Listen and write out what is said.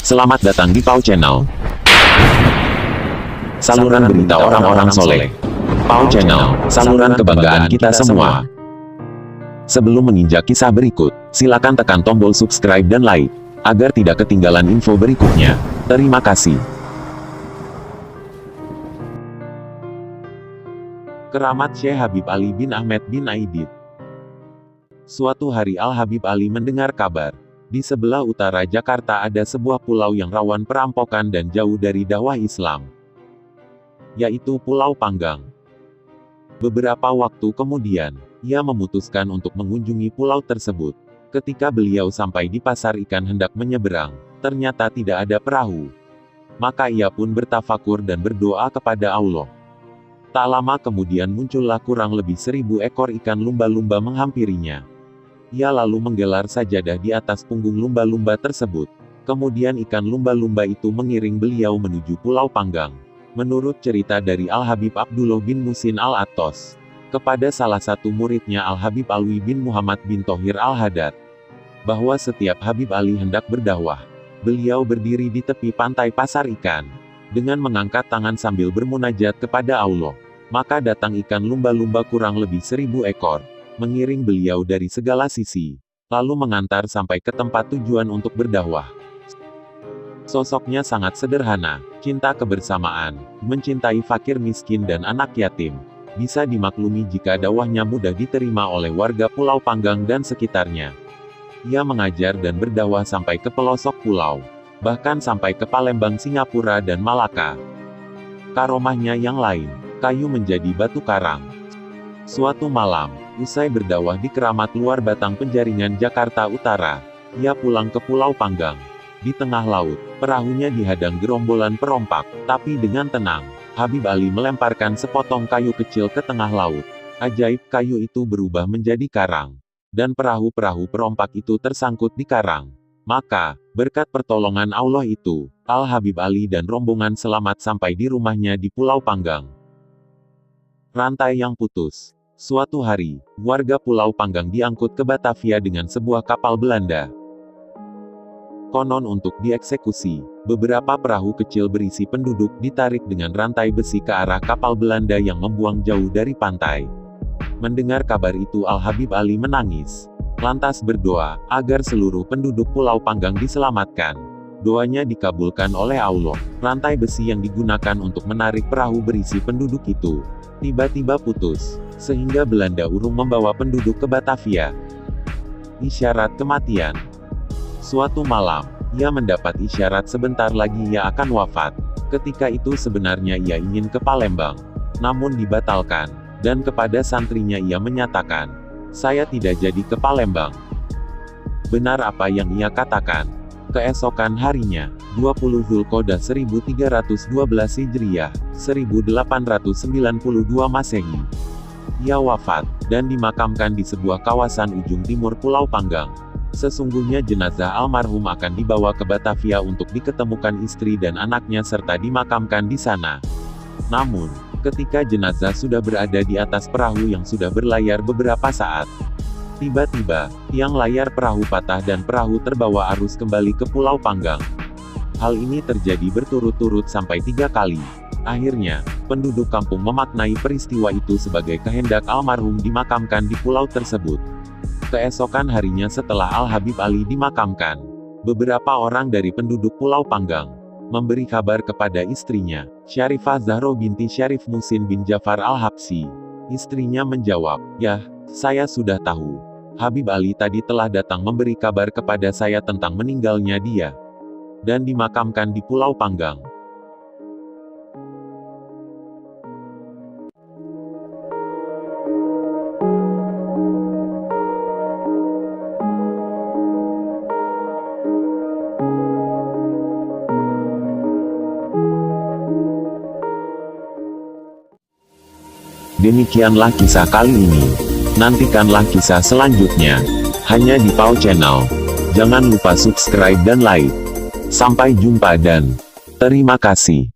Selamat datang di Pau Channel. Saluran berita orang-orang soleh. Pau Channel, saluran kebanggaan kita semua. Sebelum menginjak kisah berikut, silakan tekan tombol subscribe dan like, agar tidak ketinggalan info berikutnya. Terima kasih. Keramat Syekh Habib Ali bin Ahmed bin Aidid. Suatu hari Al-Habib Ali mendengar kabar, di sebelah utara Jakarta ada sebuah pulau yang rawan perampokan dan jauh dari dakwah Islam, yaitu Pulau Panggang. Beberapa waktu kemudian, ia memutuskan untuk mengunjungi pulau tersebut. Ketika beliau sampai di pasar ikan hendak menyeberang, ternyata tidak ada perahu. Maka ia pun bertafakur dan berdoa kepada Allah. Tak lama kemudian muncullah kurang lebih 1000 ekor ikan lumba-lumba menghampirinya. Ia lalu menggelar sajadah di atas punggung lumba-lumba tersebut. Kemudian ikan lumba-lumba itu mengiring beliau menuju Pulau Panggang. Menurut cerita dari Al-Habib Abdullah bin Musin Al-Attos, kepada salah satu muridnya Al-Habib Alwi bin Muhammad bin Thohir Al-Haddad, bahwa setiap Habib Ali hendak berdakwah, beliau berdiri di tepi pantai pasar ikan, dengan mengangkat tangan sambil bermunajat kepada Allah. Maka datang ikan lumba-lumba kurang lebih 1000 ekor, mengiring beliau dari segala sisi, lalu mengantar sampai ke tempat tujuan untuk berdakwah. Sosoknya sangat sederhana, cinta kebersamaan, mencintai fakir miskin dan anak yatim. Bisa dimaklumi jika dakwahnya mudah diterima oleh warga Pulau Panggang dan sekitarnya. Ia mengajar dan berdakwah sampai ke pelosok pulau, bahkan sampai ke Palembang, Singapura dan Malaka. Karomahnya yang lain, kayu menjadi batu karang. Suatu malam, usai berdakwah di Keramat Luar Batang Penjaringan Jakarta Utara, ia pulang ke Pulau Panggang. Di tengah laut, perahunya dihadang gerombolan perompak, tapi dengan tenang, Habib Ali melemparkan sepotong kayu kecil ke tengah laut. Ajaib, kayu itu berubah menjadi karang, dan perahu-perahu perompak itu tersangkut di karang. Maka, berkat pertolongan Allah itu, Al-Habib Ali dan rombongan selamat sampai di rumahnya di Pulau Panggang. Rantai yang putus. Suatu hari, warga Pulau Panggang diangkut ke Batavia dengan sebuah kapal Belanda. Konon untuk dieksekusi, beberapa perahu kecil berisi penduduk ditarik dengan rantai besi ke arah kapal Belanda yang membuang jauh dari pantai. Mendengar kabar itu Al-Habib Ali menangis, lantas berdoa, agar seluruh penduduk Pulau Panggang diselamatkan. Doanya dikabulkan oleh Allah. Rantai besi yang digunakan untuk menarik perahu berisi penduduk itu, tiba-tiba putus, sehingga Belanda urung membawa penduduk ke Batavia. Isyarat kematian. Suatu malam, ia mendapat isyarat sebentar lagi ia akan wafat. Ketika itu sebenarnya ia ingin ke Palembang, namun dibatalkan, dan kepada santrinya ia menyatakan, "Saya tidak jadi ke Palembang." Benar apa yang ia katakan. Keesokan harinya, 20 Zulqa'dah 1312 Hijriah, 1892 Masehi, ia wafat, dan dimakamkan di sebuah kawasan ujung timur Pulau Panggang. Sesungguhnya jenazah almarhum akan dibawa ke Batavia untuk diketemukan istri dan anaknya serta dimakamkan di sana. Namun, ketika jenazah sudah berada di atas perahu yang sudah berlayar beberapa saat, tiba-tiba, tiang layar perahu patah dan perahu terbawa arus kembali ke Pulau Panggang. Hal ini terjadi berturut-turut sampai 3 kali. Akhirnya, penduduk kampung memaknai peristiwa itu sebagai kehendak almarhum dimakamkan di pulau tersebut. Keesokan harinya setelah Al-Habib Ali dimakamkan, beberapa orang dari penduduk Pulau Panggang memberi kabar kepada istrinya, Syarifah Zahro binti Syarif Musin bin Jafar Al-Habsyi. Istrinya menjawab, "Yah, saya sudah tahu. Habib Ali tadi telah datang memberi kabar kepada saya tentang meninggalnya dia, dan dimakamkan di Pulau Panggang." Demikianlah kisah kali ini. Nantikanlah kisah selanjutnya, hanya di Pau Channel. Jangan lupa subscribe dan like. Sampai jumpa dan terima kasih.